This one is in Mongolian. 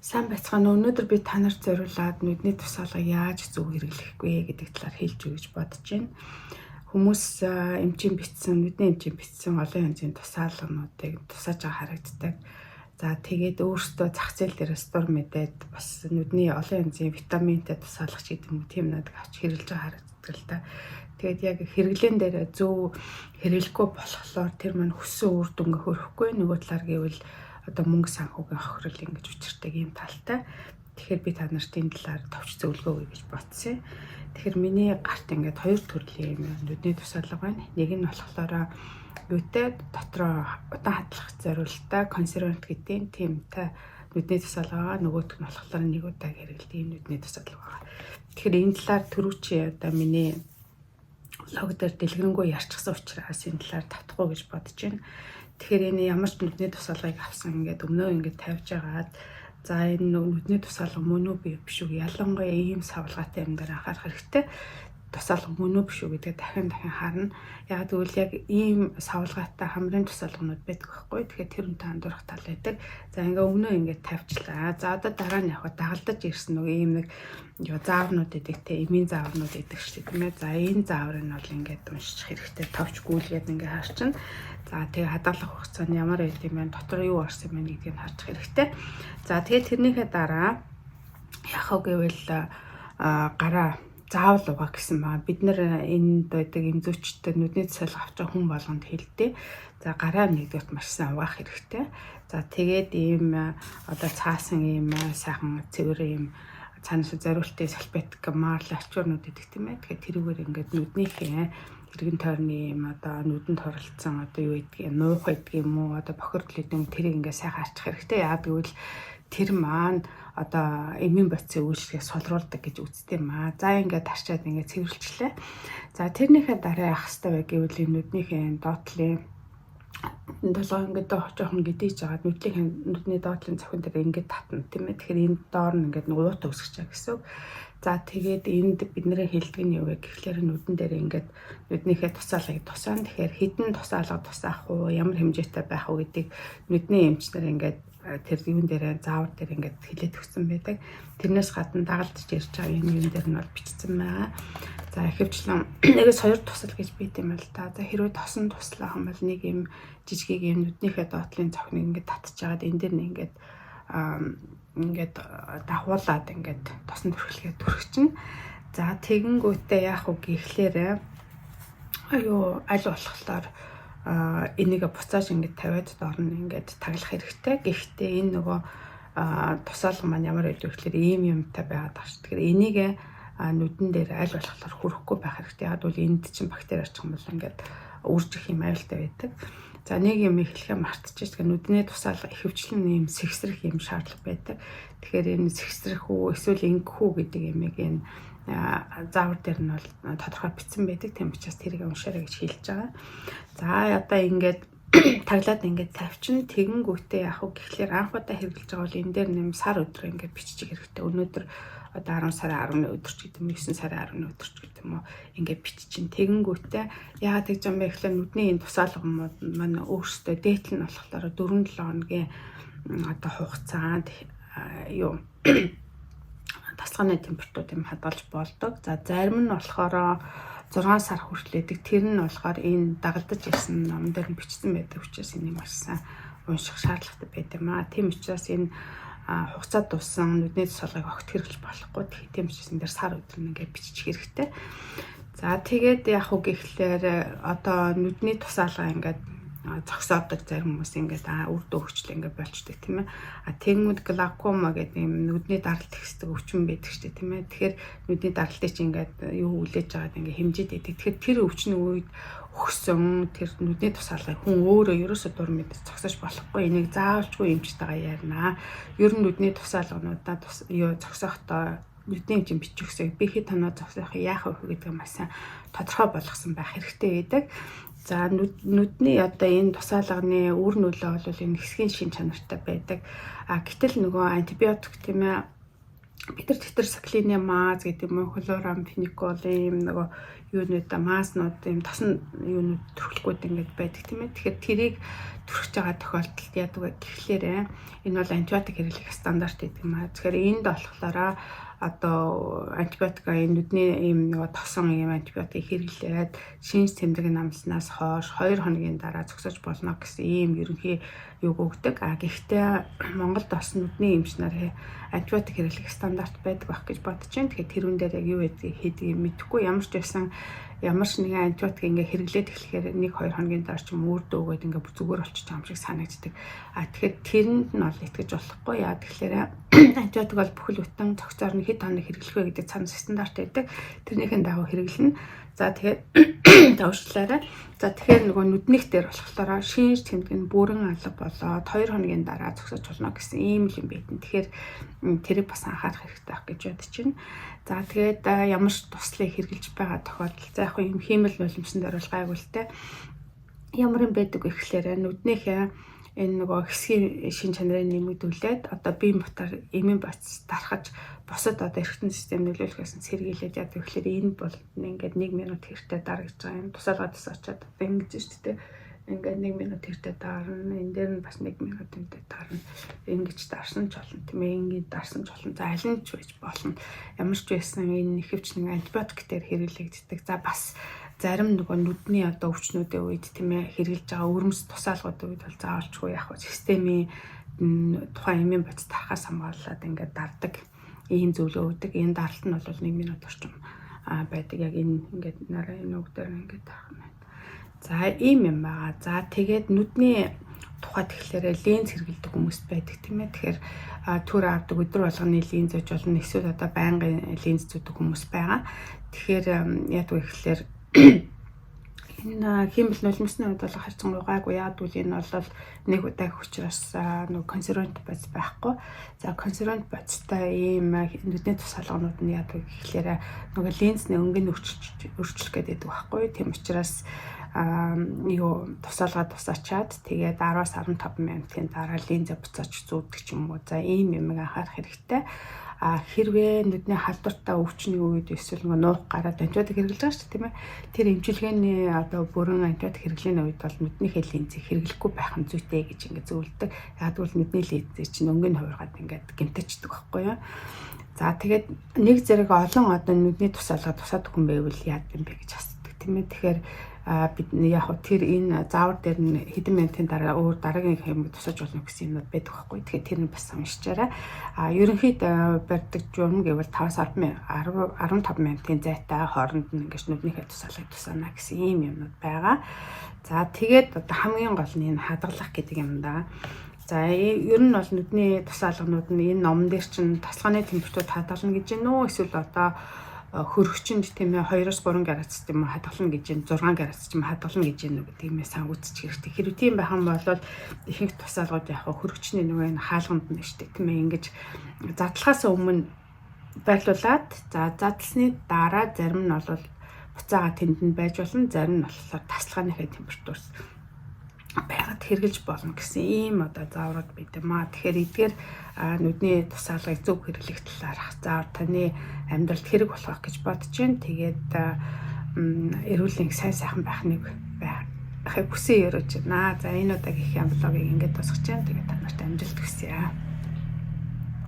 Сайн байцгаана. Өнөөдөр би та нарт зориулаад нүдний тусгаалга яаж зөв хэрэглэх вэ гэдэг талаар хэлж өгч бодож байна. Хүмүүс нүдний эмчийн бичсэн олон янзын тусгаалгануудыг тусааж байгаа харагддаг. За тэгээд өөрсдөө зах зээл дээрээс дур мэдээд бас нүдний олон янзын витаминтэй тусгаалгач гэдэг юм тийм надад авч хэрэглэж байгаа харагддаг л да. Тэгээд яг хэрэглэн дээр зөв хэрэглэхгүй болохоор тэр маань хүссэн үр дүнгээ хүрэхгүй, нөгөө талаар гэвэл одоо мөнгө санхүүгийн хохирол ингэж учирдаг юм талтай. Тэгэхээр би та нарт энэ талаар товч зөвлөгөө өгье гэж бодсон. Тэгэхээр миний гарт ингээд хоёр төрлийн нүдний тусгаалга байна. Нэг нь болохоор юутай дотроо удаан хатлах зориулалтаа консервант гэдэг тиймтэй нүдний тусгаалгаа, нөгөөх нь болохоор нэг удаа хэрэглэдэг юм нүдний тусгаалга байна. Тэгэхээр энэ талаар түрүүчийн одоо миний лог дээр дэлгэрэнгүй ярьчихсан учраас энэ талаар татахгүй гэж бодож байна. Тэгэхээр энэ ямар ч нүдний тусгаалгыг авсан ингээд өмнөө ингээд тавьж агаад за энэ нүдний тусгаалга мөн үү биш үү ялангуяа ийм савлгаатай юм дээр анхаарах хэрэгтэй. Тусгаалга мөн үү биш үү гэдэг дахин харна. Яг тэгвэл яг ийм савлгаатай хамрын тусгаалганууд байдаг байхгүй. Тэгэхээр тэр үнтэй андуурах тал байдаг. За ингээ өмнөө ингээд тавьчлаа. За одоо дараа нь яг дагалдаж ирсэн нөгөө ийм нэг зааврнууд гэдэг те эмийн зааврнууд гэдэг шүү дээ тийм ээ. За энэ зааврыг нь бол ингээд уншчих хэрэгтэй. Товч гүйлгээд ингээ харчин. За тэгээ хадгалах хугацаанд ямар байд юм бэ? Дотор юу орсон юм бэ гэдгийг харчих хэрэгтэй. За тэгээ тэрнийхээ дараа яхаа гэвэл гараа заавал угаа гэсэн маа. Бид нэр энд байдаг эмзүүчтэй нүдний тусгаалга авч байгаа хүн болгонд хэлдэг. За гараа нэгдүгт маш сайн угаах хэрэгтэй. За тэгээд ийм одоо цаасан ийм сайхан цэвэр ийм цаанаас зориултын салфетик марл ачуурнууд гэдэг тийм ээ. Тэгэхээр тэрүүгээр ингээд нүднийхээ эргэн тойрны юм одоо нүдэнд хоролцсон одоо юу гэдгийг нуух гэдэг юм уу одоо бохирдол гэдэг юм тэрийг ингээд сайхан арчих хэрэгтэй. Яг гэвэл тэр маань одоо эмийн бодисын үйлчлэгийг солиулдаг гэж үздэг юм аа. За ингээд тарчаад ингээд цэвэрлжлээ. За тэрнийхээ дараа явах хэрэгтэй вэ гэвэл нүднийхээ доотлын долоо ингээд жоохон гэдэж жагаад нүдний доотлын цохин дээр ингээд татна тийм ээ. Тэгэхээр энэ доор нь ингээд уут өсгөж байгаа гэсэн. За тэгээд энд бидний хэлдэг нь юу вэ гэхлээр нүдэн дээр ингээд нүднийхээ тусгаалгыг тусаана. Тэгэхээр хідэн тусгаалга тусаах уу, ямар хэмжээтэй байх уу гэдгийг нүдний эмчнэр ингээд тэр юун дээр заавар дээр ингээд хэлээд өгсөн байдаг. Тэрнээс гадна дагалдаж ирж байгаа юм дээр нь бол бичсэн байгаа. За ихэвчлэн нэгээс хоёр тусал гэж бийт юм л та. За хэрвээ тосон туслах юм бол нэг юм жижиг юм нүднийхээ доотлын цохныг ингээд татчихагаад энэ дээр нь ингээд дагуулад ингээд тосон төрхлөгээ төрөгчин. За тэгэнгүүтээ яах вэ гэхлээр аль болохоор энийг буцааж ингээд тавиад доорн ингээд таглах хэрэгтэй. Гэхдээ энэ нөгөө тусаалга маань ямар байдаг вэ гэхлээр ийм юмтай байгаад байгаа шүү. Тэгэхээр энийг нүдэн дээр аль болохоор хүрэхгүй байх хэрэгтэй. Яг бол энд чинь бактери орчих юм бол ингээд үржих юм аюултай байдаг. За нэг юм эхлэхээ мартчихж байгаа нүдний тусаалга ихэвчлэн ийм сэгсрэх юм шаардлага байдаг. Тэгэхээр энэ сэгсрэх үү эсвэл ингэх үү гэдэг ямиг энэ заавар дээр нь бол тодорхой бичсэн байдаг. Тийм учраас тэрийг уншаарай гэж хэлж байгаа. За одоо ингээд таглаад ингээд тавьчин тэгэнгүүтээ яах вэ гэхлээр анх удаа хэрэглэж байгаа бол энэ дээр нэм сар өдрөө ингээд биччих хэрэгтэй. Өнөөдөр одоо 10 сарын 11 өдөр ч гэдэг юм 9 сарын 11 өдөр ч гэдэг юм уу ингээд биччин тэгэнгүүтээ яагаад гэж юм бэ гэхлээр нүдний энэ тусгаалгууд маань өөрсдөө дээдл нь болохоор 4-7 хоногийн одоо хугацаанд тасганы температур юм хадгалж болдог. За зарим нь болохоор 6 сар хүртэл байдаг. Тэр нь болохоор энэ дагалдаж ирсэн ном дээр нь бичсэн байдаг учраас энийг маш сайн унших шаардлагатай байт юм аа. Тийм учраас энэ хугацаа дууссан нүдний тусгаалгыг огт хэрэглэж болохгүй. Тийм учраас энэ дээр сар өдөр нь ингээд бичих хэрэгтэй. За тэгээд яг уу гэхлээр одоо нүдний тусгаалга ингээд зогсоодог зарим хүмүүс ингээд үрдөө хөвчлээ ингээд болчдөг тийм ээ. Тэгмүүд глаукома гэдэг юм нүдний даралт ихсдэг өвчин байдаг шүү дээ тийм ээ. Тэгэхээр нүдний даралтыг чи ингээд юу үлээж байгаад ингээд хэмжээд байдаг. Тэгэхээр тэр өвчний үед өгсөн тэр нүдний тусгаалгыг хүн өөрөө ерөөсөө дур мэдээ зогсоож болохгүй. Энийг заавалчгүй эмчтэйгээ ярина. Ер нь нүдний тусгаалгануудаа зогсохдоо нүдний эмчийн бичигсэг би хэд танаа зогсоох яах вэ гэдэг маш сайн тодорхой болгосон байх хэрэгтэй байдаг. За нүдний одоо энэ тусгаалганы үр нөлөө бол энэ хэсгийн шин чанартай байдаг. Гэтэл нөгөө антибиотик тийм ээ бид нар тетрасаклинемаз гэдэг юм уу, хлорамфеникол ийм нөгөө юунууд мааснууд ийм тосон юунууд төрөлхгүйд ингээд байдаг тийм ээ. Тэгэхээр тэрийг төрөж байгаа тохиолдолд яадаг вэ гэхлээр энэ бол антибиотик хэрэглэх стандарт гэдэг юм аа. Тэгэхээр энд болохоор одоо антибиотик нүдний ийм нөгөө тосон ийм антибиотик хэрэглээд шинж тэмдэг намснаас хойш 2 хоногийн дараа зогсож болно гэсэн ийм ерөнхий юг өгдөг. Гэхдээ Монголд бас нүдний эмч нар антибиотик хэрэглэх стандарт байдаг байх гэж бодож байна. Тэгэхээр тэрүүн дээр яг юу хийдгийг мэдэхгүй, ямар ч байсан ямар ч нэгэн антибиотик ингээ хэрэглээд эхлэхээр 1-2 хоногийн дараа ч юм уу үрдө өгөөд ингээ зүгээр болчих юм шиг санагддаг. Тэгэхээр тэрэнд нь бол итгэж болохгүй. Яа тэгэхээр антибиотик бол бүхэл бүтэн цогцоор нь хэд хоног хэрэглэх вэ гэдэг цаанаас стандарт байдаг. Тэрнийхэн дагуу хэрэглэнэ. За тэгэхээр давшилаарай. За тэгэхээр нөгөө нүднийх дээр болохоор шинж тэмдэг нь бүрэн алга болоод 2 хоногийн дараа зогсож болно гэсэн ийм л юм байдэн. Тэгэхээр тэрийг бас анхаарах хэрэгтэй байх гэж бодож байна. За тэгээд ямар ч туслыг хэрэгжилж байгаа тохиолдолд за яг юм хиймэл нулимсан дээр бол гайгүй л те. Ямар юм байдаг вэ гэхлээр нүднийхээ энэ нөгөө хэсгийн шин чанарыг нэмэгдүүлээд одоо биеийн бутаар эмийн боц дарахж босод одоо эргэтэн систем нөлөөлөхөөс сэргийлээд яадаг гэхлээр энэ бол ингээд 1 минут хэрэгтэй дарагдж байгаа юм. Тусаалгаас очиад одоо ингэж шүү дээ. Ингээд 1 минут хэрэгтэй дарна. Энэ дээр нь бас 1 минут хэрэгтэй дарна. Ингэж дарсан ч болно тийм ээ. Ингээд дарсан ч болно. За аль нь ч байж болно. Ямар ч байсан энэ ихэвч нэг антибиотик дээр хэрэглэгддэг. За бас зарим нөгөө нүдний одоо өвчнүүдийн үед тийм ээ хэрэгжилж байгаа өрөмс тусаалгуудын үед бол заавалчгүй яг системийн тухайн эмийн бодис тарахаас хамгаалаад ингээд дардаг ийм зөвлөө өгдөг. Энэ даралт нь бол 1 минут орчим байдаг. Яг энэ ингээд нараа энэ үг дээр ингээд таах юм байна. За ийм юм байгаа. За тэгээд нүдний тухайд тэгэхээр ленз хэрэглэдэг хүмүүс байдаг тийм ээ. Тэгэхээр төр авдаг өдөр болгоны ленз зөж болно. Эсвэл одоо байнгын ленз зүүдэг хүмүүс байгаа. Тэгэхээр яг үехээр энэ химэл нулимсны хувьд бол харьцангуй гайгүй. Яагвал энэ бол нэг удаа учраас нөгөө консервант бодис байхгүй. За консервант бодистай ийм нүдний тусалганууд нь яадаг гэхлээр нөгөө лензний өнгөний өрчлөх гэдэг байхгүй. Тийм учраас юу тусаалгаад тусаачаад тэгээд 10-аас 15 минутын дараа лензээ буцааж зүүдэг ч юм уу. За ийм юм анхаарах хэрэгтэй. Хэрвээ нүдний халдвартай өвчний үед эсвэл нөгөө нуух гараад антибиотик хэрэглэж байгаа шүү дээ тийм ээ. Тэр эмчилгээний одоо бүрэн антибиотик хэрэглэлийн үед бол нүднийхээ линзийг хэрэглэхгүй байх нь зүйтэй гэж ингээд зөвлөдөг. Ягдвал нүдний линзээ чинь өнгөний хувиргаад ингээд гэмтэждэг байхгүй юу. За тэгээд нэг зэрэг олон одоо нүдний тусаалга тусаад хүн байвал яад юм бэ гэж асуудаг тийм ээ. Тэгэхээр бид яг тэр энэ заавар дээр нь хэдэн минутын дараа өөр дараагийн юм тусаж болно гэсэн юмуд байдаг байхгүй. Тэгэхээр тэр нь бас уншичаарай. Ерөнхийдөө барьдаг журам гэвэл 5-15 минутын зайтай хооронд нь ингэж нүднийхээ тусаалгыг тусаана гэсэн ийм юмуд байгаа. За тэгээд одоо хамгийн гол нь энэ хадгалах гэдэг юм да. За ер нь бол нүдний тусаалганууд нь энэ номон дээр чинь тасалгааны температур хадгална гэж байна уу? Эсвэл одоо хөрөгчөнд тийм ээ 2-3 градус тийм хадгална гэж байна, 6 градус тийм хадгална гэж байна гэдэг юм сан үзчих хэрэгтэй. Хэрвээ тийм байх юм бол ихэнх тусаалгууд яг хөрөгчний нөгөө энэ хаалганд нь штэ тийм ээ ингэж задлахаас өмнө байрлуулад за задлсны дараа зарим нь бол буцаага тэнд нь байж болно, зарим нь болохоор тасалгааныхаа температурс байгаад хэрглэж болно гэсэн ийм одоо зааврууд байд юм аа. Тэгэхээр эдгээр нүдний тусаалгыг зөв хэрэглэх талаарх заавар таны амьдралд хэрэг болох гэж бодож байна. Тэгээд эрүүл мэндийн сайн сайхан байхныг хүсэн өрөөж байна. За энэ удаагийн блогийг ингээд тусгаж байна. Тэгээд та нарт амжилт хүсье.